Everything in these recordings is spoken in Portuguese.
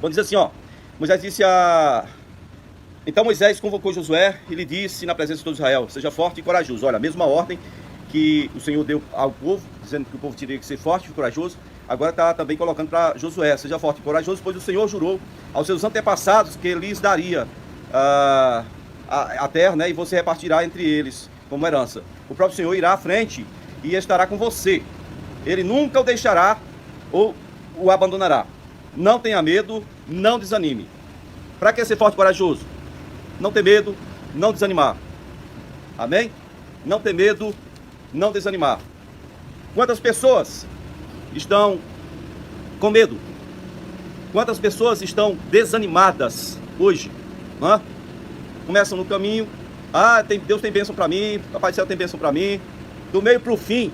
Bom, diz assim, ó. Moisés disse a... Então Moisés convocou Josué e lhe disse na presença de todo Israel: seja forte e corajoso. Olha, a mesma ordem que o Senhor deu ao povo, dizendo que o povo teria que ser forte e corajoso, agora está também colocando para Josué: seja forte e corajoso, pois o Senhor jurou aos seus antepassados que lhes daria a terra, né, e você repartirá entre eles como herança. O próprio Senhor irá à frente e estará com você. Ele nunca o deixará ou o abandonará. Não tenha medo, não desanime. Para que ser forte e corajoso? Não ter medo, não desanimar. Amém? Não ter medo, não desanimar. Quantas pessoas estão com medo? Quantas pessoas estão desanimadas hoje? Hã? Começam no caminho. Deus tem bênção para mim, Papai do Céu tem bênção para mim. Do meio para o fim.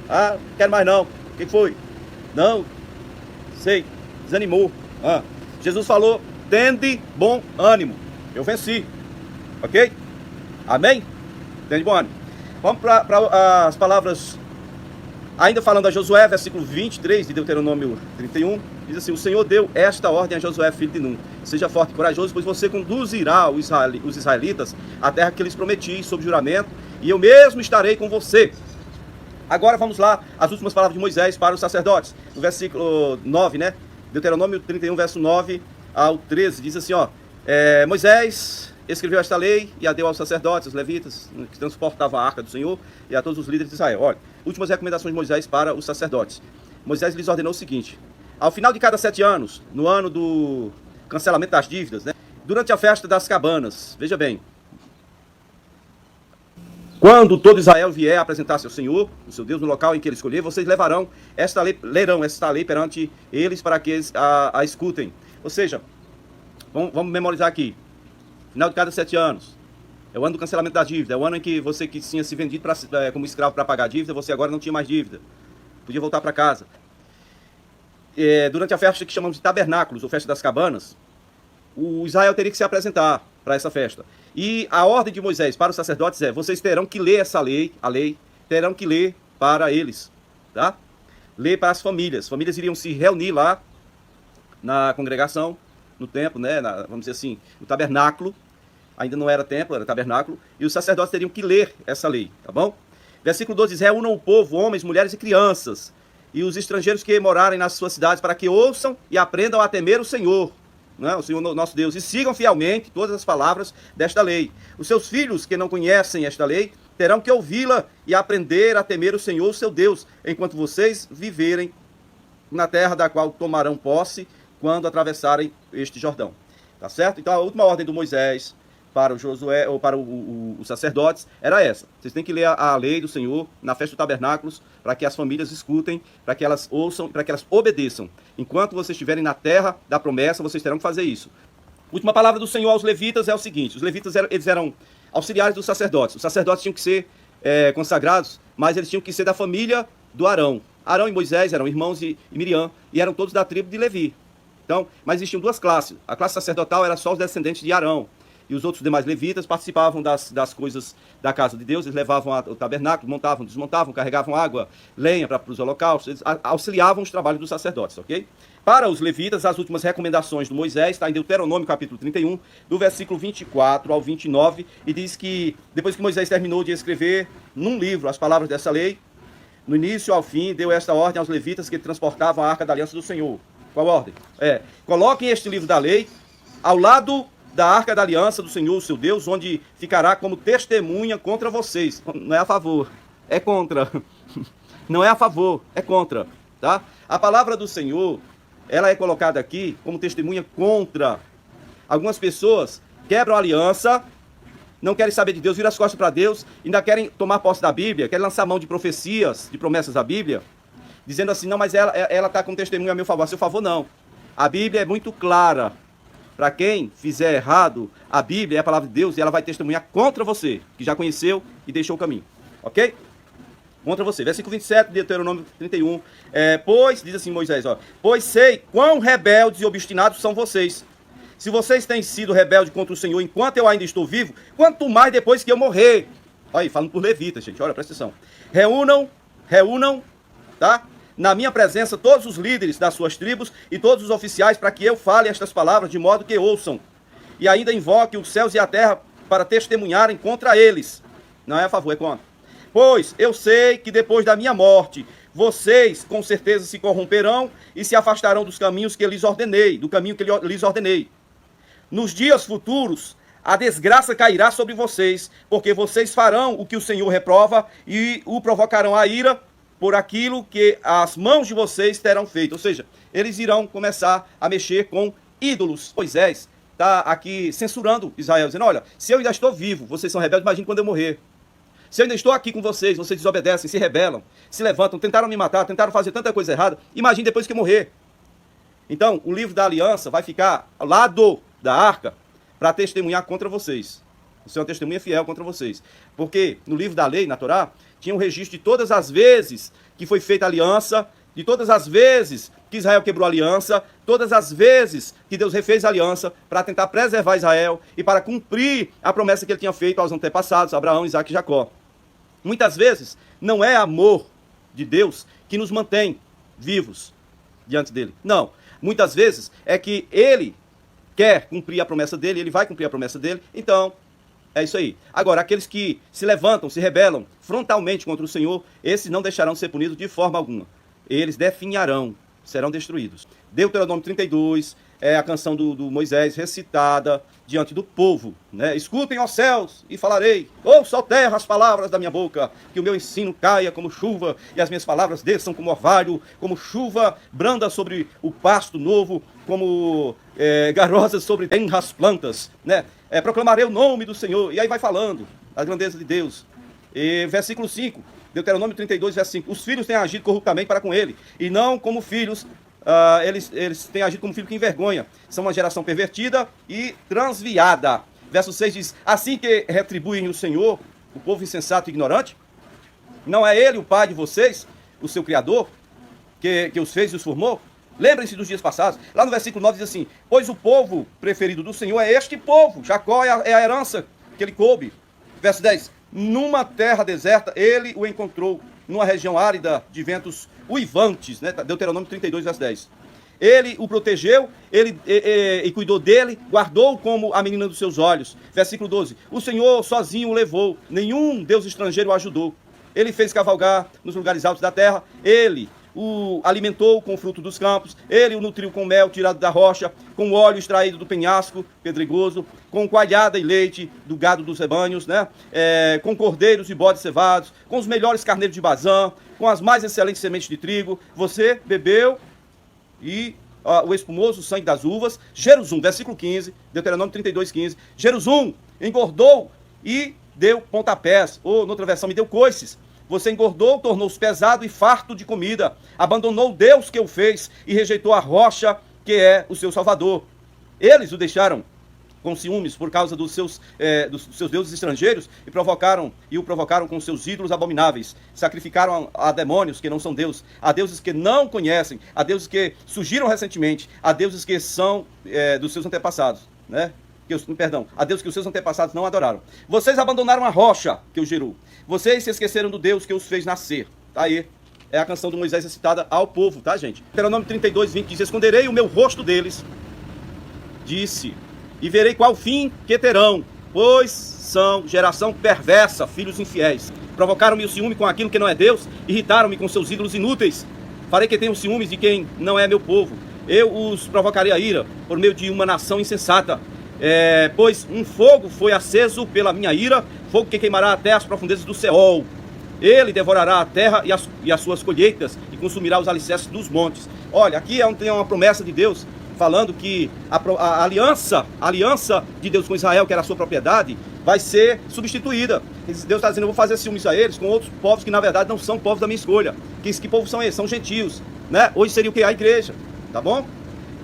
Não quero mais não. O que foi? Não. Sei. Desanimou. Jesus falou: tende bom ânimo. Eu venci. Ok? Amém? Tende bom ânimo. Vamos para as palavras. Ainda falando a Josué, versículo 23 de Deuteronômio 31. Diz assim: o Senhor deu esta ordem a Josué, filho de Nun: seja forte e corajoso, pois você conduzirá os israelitas à terra que lhes prometi sob juramento, e eu mesmo estarei com você. Agora vamos lá, as últimas palavras de Moisés para os sacerdotes. No versículo 9, né? Deuteronômio 31, verso 9 ao 13, diz assim, ó: Moisés escreveu esta lei e a deu aos sacerdotes, os levitas, que transportavam a arca do Senhor, e a todos os líderes de Israel. Olha, últimas recomendações de Moisés para os sacerdotes. Moisés lhes ordenou o seguinte: ao final de cada 7 anos, no ano do cancelamento das dívidas, né, durante a festa das cabanas, veja bem, quando todo Israel vier apresentar-se ao Senhor, o seu Deus, no local em que ele escolher, vocês lerão esta lei perante eles para que eles a escutem. Ou seja, vamos memorizar aqui. Final de cada 7 anos. É o ano do cancelamento da dívida. É o ano em que você que tinha se vendido como escravo para pagar a dívida, você agora não tinha mais dívida. Podia voltar para casa. Durante a festa que chamamos de tabernáculos, ou festa das cabanas, o Israel teria que se apresentar para essa festa. E a ordem de Moisés para os sacerdotes é: vocês terão que ler essa lei, a lei, terão que ler para eles, tá? Ler para as famílias. As famílias iriam se reunir lá na congregação, no templo, né? Vamos dizer assim, no tabernáculo. Ainda não era templo, era tabernáculo. E os sacerdotes teriam que ler essa lei, tá bom? Versículo 12 diz: reúnam o povo, homens, mulheres e crianças, e os estrangeiros que morarem nas suas cidades, para que ouçam e aprendam a temer o Senhor, né? O Senhor nosso Deus, e sigam fielmente todas as palavras desta lei. Os seus filhos que não conhecem esta lei terão que ouvi-la e aprender a temer o Senhor, seu Deus, enquanto vocês viverem na terra da qual tomarão posse quando atravessarem este Jordão. Tá certo? Então a última ordem do Moisés para o Josué, ou para os sacerdotes, era essa: vocês têm que ler a lei do Senhor na festa dos tabernáculos, para que as famílias escutem, para que elas ouçam, para que elas obedeçam. Enquanto vocês estiverem na terra da promessa, vocês terão que fazer isso. Última palavra do Senhor aos levitas é o seguinte: os levitas eles eram auxiliares dos sacerdotes. Os sacerdotes tinham que ser consagrados, mas eles tinham que ser da família do Arão. Arão e Moisés eram irmãos e Miriam, e eram todos da tribo de Levi. Então, mas existiam duas classes. A classe sacerdotal era só os descendentes de Arão. E os outros demais levitas participavam das coisas da casa de Deus. Eles levavam o tabernáculo, montavam, desmontavam, carregavam água, lenha para os holocaustos. Eles auxiliavam os trabalhos dos sacerdotes, ok? Para os levitas, as últimas recomendações do Moisés está em Deuteronômio capítulo 31, do versículo 24 ao 29, e diz que depois que Moisés terminou de escrever num livro as palavras dessa lei, no início ao fim deu esta ordem aos levitas que transportavam a arca da aliança do Senhor. Qual ordem? Coloquem este livro da lei ao lado da arca da aliança do Senhor, o seu Deus, onde ficará como testemunha contra vocês. Não é a favor, é contra. Não é a favor, é contra, tá? A palavra do Senhor, ela é colocada aqui como testemunha contra. Algumas pessoas quebram a aliança, não querem saber de Deus, viram as costas para Deus, ainda querem tomar posse da Bíblia, querem lançar mão de profecias, de promessas da Bíblia, dizendo assim: não, mas ela está com testemunha a meu favor. A seu favor, não. A Bíblia é muito clara. Para quem fizer errado, a Bíblia é a palavra de Deus e ela vai testemunhar contra você, que já conheceu e deixou o caminho. Ok? Contra você. Versículo 27 de Deuteronômio 31. Pois, diz assim Moisés, ó: pois sei quão rebeldes e obstinados são vocês. Se vocês têm sido rebeldes contra o Senhor enquanto eu ainda estou vivo, quanto mais depois que eu morrer. Olha aí, falando por levitas, gente. Olha, presta atenção. Reúnam, tá? na minha presença todos os líderes das suas tribos e todos os oficiais, para que eu fale estas palavras, de modo que ouçam. E ainda invoque os céus e a terra para testemunharem contra eles. Não é a favor, é contra. Pois eu sei que depois da minha morte, vocês com certeza se corromperão e se afastarão dos caminhos que lhes ordenei, do caminho que lhes ordenei. Nos dias futuros, a desgraça cairá sobre vocês, porque vocês farão o que o Senhor reprova e o provocarão a ira por aquilo que as mãos de vocês terão feito. Ou seja, eles irão começar a mexer com ídolos. Moisés está aqui censurando Israel, dizendo, olha, se eu ainda estou vivo, vocês são rebeldes, imagine quando eu morrer. Se eu ainda estou aqui com vocês, vocês desobedecem, se rebelam, se levantam, tentaram me matar, tentaram fazer tanta coisa errada, imagine depois que eu morrer. Então, o livro da aliança vai ficar ao lado da arca para testemunhar contra vocês. Isso é uma testemunha fiel contra vocês. Porque no livro da lei, na Torá, tinha um registro de todas as vezes que foi feita a aliança, de todas as vezes que Israel quebrou a aliança, todas as vezes que Deus refez a aliança para tentar preservar Israel e para cumprir a promessa que ele tinha feito aos antepassados, Abraão, Isaque e Jacó. Muitas vezes não é amor de Deus que nos mantém vivos diante dele. Não. Muitas vezes é que ele quer cumprir a promessa dele, ele vai cumprir a promessa dele, então é isso aí. Agora, aqueles que se levantam, se rebelam frontalmente contra o Senhor, esses não deixarão de ser punidos de forma alguma. Eles definharão, serão destruídos. Deuteronômio 32 é a canção do Moisés recitada diante do povo, né? Escutem, ó céus, e falarei. Ouça, ó terra, as palavras da minha boca. Que o meu ensino caia como chuva, e as minhas palavras desçam como orvalho, como chuva branda sobre o pasto novo, como garosas sobre as plantas, né? Proclamarei o nome do Senhor. E aí vai falando a grandeza de Deus. E versículo 5, Deuteronômio 32, versículo 5. Os filhos têm agido corruptamente para com ele, e não como filhos. Eles têm agido como filho que envergonha. São uma geração pervertida e transviada. Verso 6 diz, assim que retribuem o Senhor, o povo insensato e ignorante, não é ele o pai de vocês, o seu criador, que os fez e os formou? Lembrem-se dos dias passados. Lá no versículo 9 diz assim, pois o povo preferido do Senhor é este povo. Jacó é a herança que ele coube. Verso 10, numa terra deserta ele o encontrou, numa região árida de ventos uivantes, né? Deuteronômio 32, verso 10. Ele o protegeu, e cuidou dele, guardou como a menina dos seus olhos. Versículo 12. O Senhor sozinho o levou, nenhum Deus estrangeiro o ajudou. Ele fez cavalgar nos lugares altos da terra, ele o alimentou com o fruto dos campos, ele o nutriu com mel tirado da rocha, com óleo extraído do penhasco pedregoso, com coalhada e leite do gado dos rebanhos, né? Com cordeiros e bodes cevados, com os melhores carneiros de Bazã, com as mais excelentes sementes de trigo. Você bebeu e o espumoso sangue das uvas. Jerusum, versículo 15, Deuteronômio 32, 15. Jerusum engordou e deu pontapés, ou noutra versão, me deu coices. Você engordou, tornou-se pesado e farto de comida. Abandonou Deus que o fez e rejeitou a rocha que é o seu Salvador. Eles o deixaram com ciúmes por causa dos seus deuses estrangeiros e o provocaram com seus ídolos abomináveis. Sacrificaram a demônios que não são Deus, a deuses que não conhecem, a deuses que surgiram recentemente, a deuses que são dos seus antepassados, né? A Deus que os seus antepassados não adoraram. Vocês abandonaram a rocha que os gerou. Vocês se esqueceram do Deus que os fez nascer. Tá aí. É a canção do Moisés recitada ao povo, tá, gente? Deuteronômio 32, 20 diz, esconderei o meu rosto deles, disse, e verei qual fim que terão, pois são geração perversa, filhos infiéis. Provocaram-me o ciúme com aquilo que não é Deus, irritaram-me com seus ídolos inúteis. Farei que tenham ciúmes de quem não é meu povo. Eu os provocarei a ira por meio de uma nação insensata. Pois um fogo foi aceso pela minha ira, fogo que queimará até as profundezas do Seol. Ele devorará a terra e as suas colheitas e consumirá os alicerces dos montes. Olha, aqui tem uma promessa de Deus falando que a aliança de Deus com Israel, que era a sua propriedade, vai ser substituída. Deus está dizendo, eu vou fazer ciúmes a eles com outros povos que na verdade não são povos da minha escolha. Que povos são esses? São gentios, né? Hoje seria o que? A igreja, tá bom?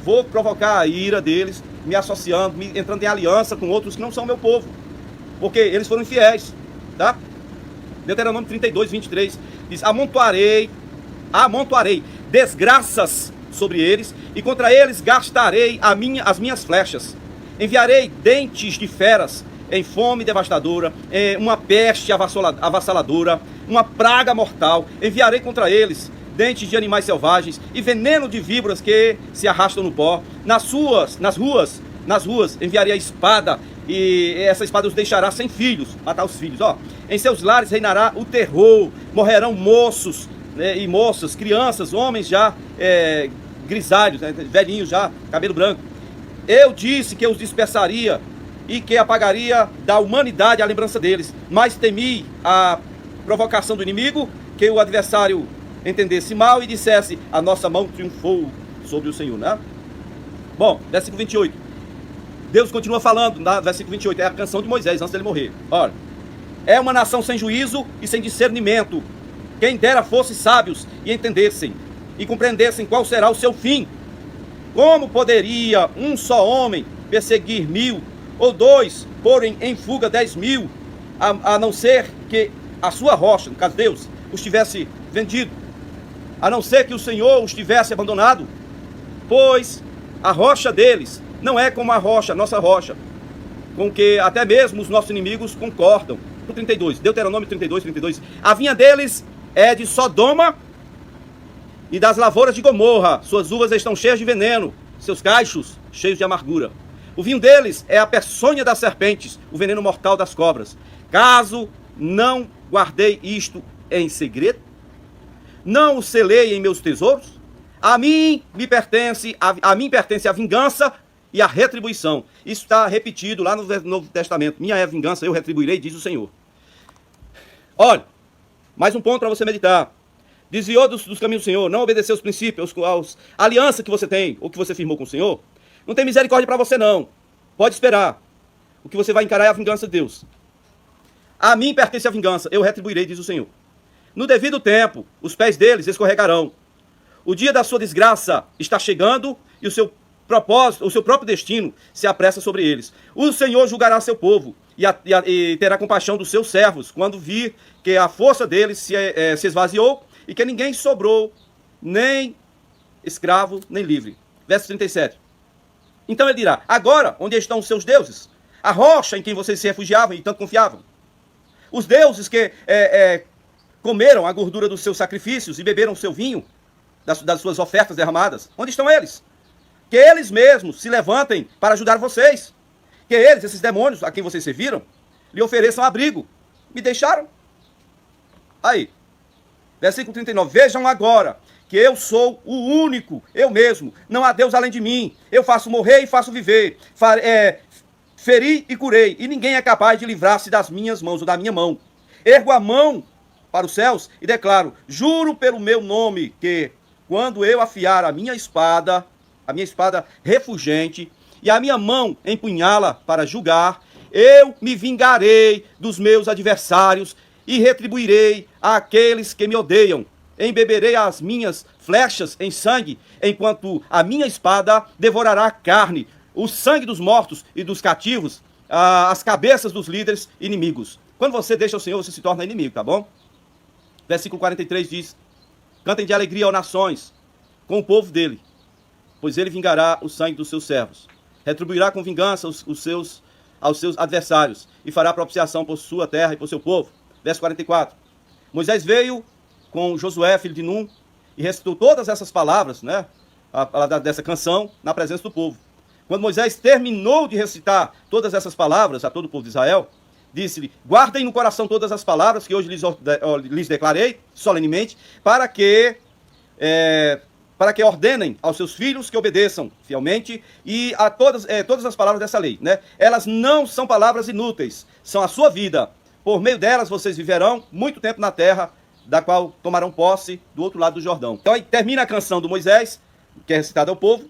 Vou provocar a ira deles, me associando, entrando em aliança com outros que não são meu povo, porque eles foram infiéis, tá? Deuteronômio 32, 23 diz, amontoarei desgraças sobre eles, e contra eles gastarei as minhas flechas. Enviarei dentes de feras em fome devastadora, uma peste avassaladora, uma praga mortal. Enviarei contra eles dentes de animais selvagens e veneno de víboras que se arrastam no pó. Nas ruas enviaria a espada, e essa espada os deixará sem filhos, matar os filhos, ó. Em seus lares reinará o terror, morrerão moços, né, e moças, crianças, homens já grisalhos, né, velhinhos já, cabelo branco. Eu disse que eu os dispersaria e que apagaria da humanidade a lembrança deles, mas temi a provocação do inimigo, que o adversário entendesse mal e dissesse: a nossa mão triunfou sobre o Senhor, né? Bom, versículo 28. Deus continua falando, no versículo 28, é a canção de Moisés antes dele morrer. Olha, é uma nação sem juízo e sem discernimento. Quem dera fosse sábios e entendessem e compreendessem qual será o seu fim. Como poderia um só homem perseguir 1000, ou 2 porem em fuga 10.000, a não ser que a sua rocha, no caso Deus, os tivesse vendido, a não ser que o Senhor os tivesse abandonado? Pois a rocha deles não é como a rocha, nossa rocha, com que até mesmo os nossos inimigos concordam. No 32, Deuteronômio 32. A vinha deles é de Sodoma e das lavouras de Gomorra. Suas uvas estão cheias de veneno, seus cachos cheios de amargura. O vinho deles é a peçonha das serpentes, o veneno mortal das cobras. Caso não guardei isto em segredo, não o selei em meus tesouros, a mim pertence a vingança e a retribuição. Isso está repetido lá no Novo Testamento. Minha é a vingança, eu retribuirei, diz o Senhor. Olha, mais um ponto para você meditar. Desviou dos caminhos do Senhor, não obedeceu os princípios, a aliança que você tem, ou que você firmou com o Senhor. Não tem misericórdia para você, não. Pode esperar. O que você vai encarar é a vingança de Deus. A mim pertence a vingança, eu retribuirei, diz o Senhor. No devido tempo, os pés deles escorregarão. O dia da sua desgraça está chegando e o seu propósito, o seu próprio destino se apressa sobre eles. O Senhor julgará seu povo e terá compaixão dos seus servos, quando vir que a força deles se esvaziou e que ninguém sobrou, nem escravo, nem livre. Verso 37. Então ele dirá: agora, onde estão os seus deuses? A rocha em quem vocês se refugiavam e tanto confiavam? Os deuses que comeram a gordura dos seus sacrifícios e beberam o seu vinho, das suas ofertas derramadas, onde estão eles? Que eles mesmos se levantem para ajudar vocês. Que eles, esses demônios a quem vocês serviram, lhe ofereçam abrigo. Me deixaram? Aí, versículo 39. Vejam agora que eu sou o único, eu mesmo. Não há Deus além de mim. Eu faço morrer e faço viver. Feri e curei. E ninguém é capaz de livrar-se das minhas mãos ou da minha mão. Ergo a mão para os céus e declaro: juro pelo meu nome que, quando eu afiar a minha espada refulgente, e a minha mão empunhá-la para julgar, eu me vingarei dos meus adversários e retribuirei àqueles que me odeiam. Embeberei as minhas flechas em sangue, enquanto a minha espada devorará a carne, o sangue dos mortos e dos cativos, as cabeças dos líderes inimigos. Quando você deixa o Senhor, você se torna inimigo, tá bom? Versículo 43 diz: cantem de alegria, ó nações, com o povo dele, pois ele vingará o sangue dos seus servos. Retribuirá com vingança aos seus adversários e fará propiciação por sua terra e por seu povo. Verso 44. Moisés veio com Josué, filho de Num, e recitou todas essas palavras, né, dessa canção, na presença do povo. Quando Moisés terminou de recitar todas essas palavras a todo o povo de Israel, disse-lhe: guardem no coração todas as palavras que hoje lhes declarei solenemente, para que ordenem aos seus filhos que obedeçam fielmente e a todas as palavras dessa lei, né? Elas não são palavras inúteis, são a sua vida. Por meio delas vocês viverão muito tempo na terra, da qual tomarão posse do outro lado do Jordão. Então aí termina a canção do Moisés, que é recitada ao povo.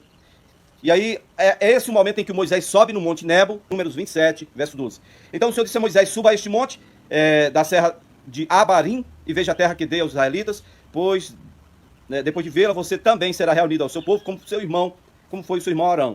E aí é esse o momento em que Moisés sobe no Monte Nebo, Números 27, verso 12. Então o Senhor disse a Moisés: suba a este monte da serra de Abarim e veja a terra que dei aos israelitas, pois depois de vê-la você também será reunido ao seu povo como seu irmão, como foi o seu irmão Arão.